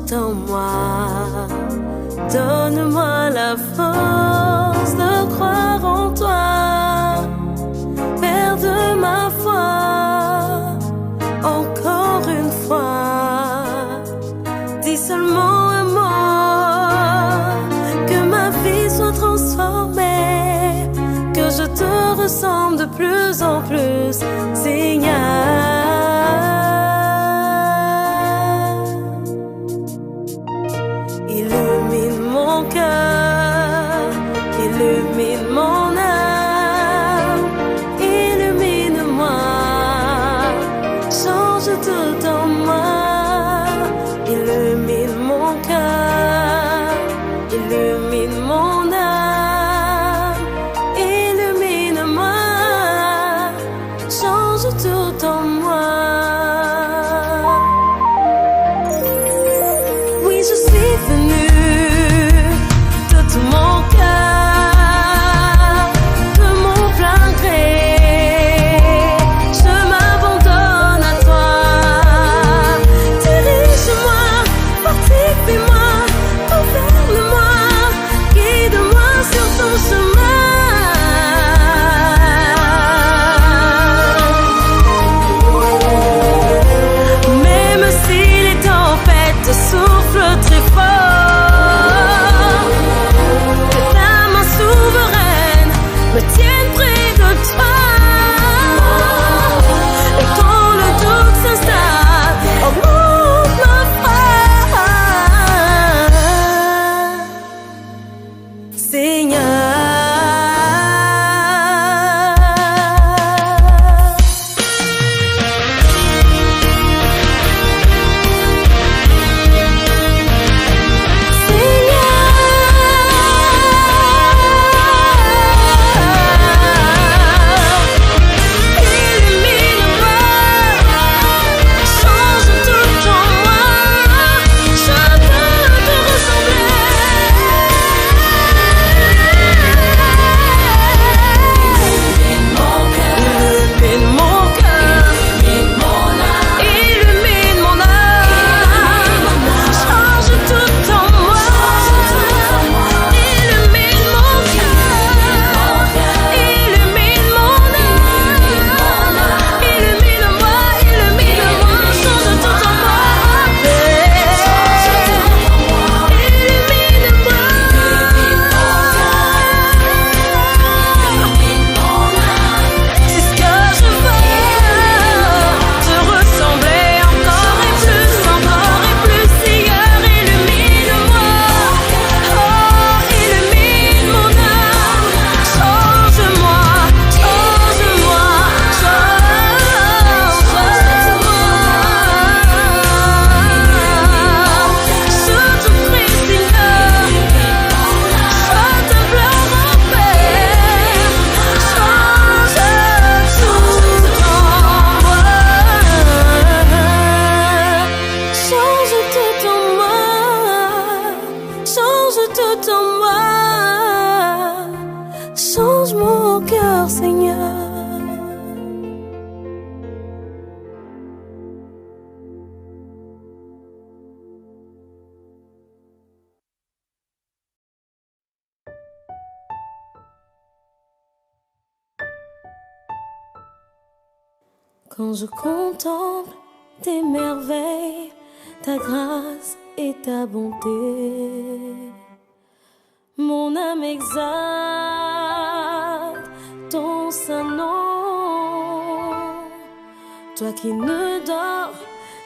tout en moi. Donne-moi la force de croire en toi, Père de ma foi, encore une fois. Dis seulement un mot, que ma vie soit transformée, que je te ressemble de plus en plus, Seigneur. Illumine mon cœur, illumine mon âme, illumine-moi, change tout en moi. Illumine mon cœur, illumine mon âme, illumine-moi, change tout en moi. Oui, je suis venue de tout mon cœur, de mon plein gré. Je m'abandonne à toi. Dirige-moi, fortifie-moi, gouverne-moi, guide-moi sur ton chemin. Même si les tempêtes soufflent très fort, que ta main souveraine me tienne près de toi. Et quand le doute s'installe, augmente ma foi, Seigneur. Tout en moi, change mon cœur, Seigneur. Quand je contemple tes merveilles, ta grâce et ta bonté, mon âme exalte ton saint nom. Toi qui ne dors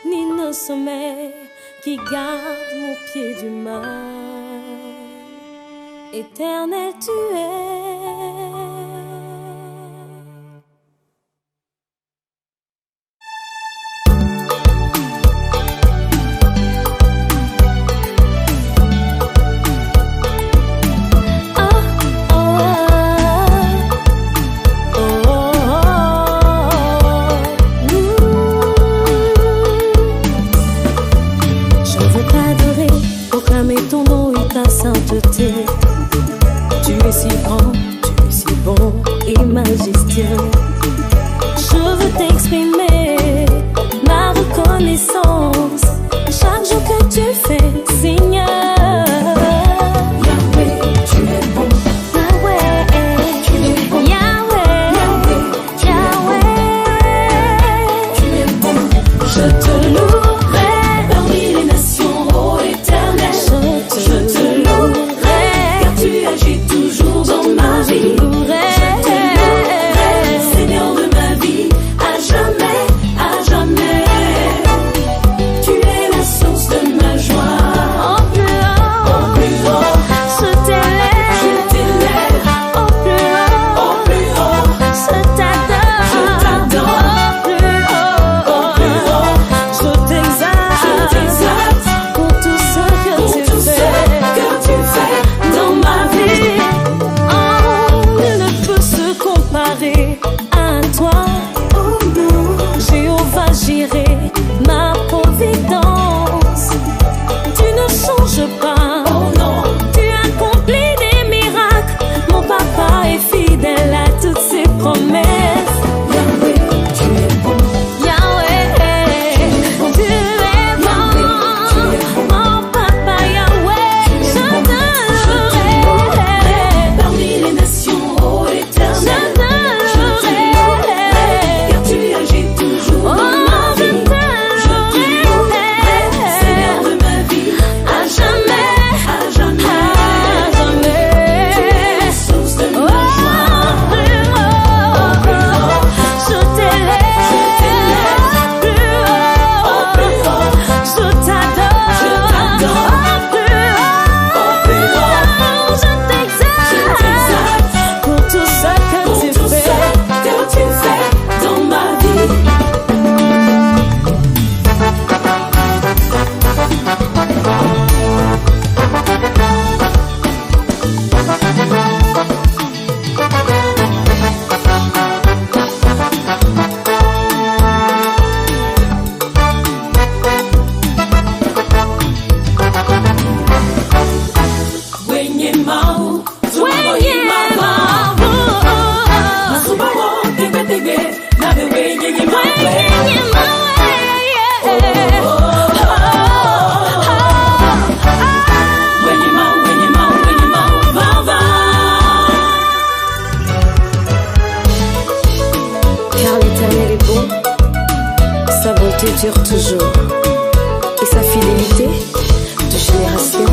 ni ne sommeille, qui garde mon pied du mal, Éternel tu es. Ton nom et ta sainteté, tu es si grand, tu es si bon et majestueux. Je veux t'exprimer ma reconnaissance chaque jour que tu fais Dure toujours et sa fidélité de génération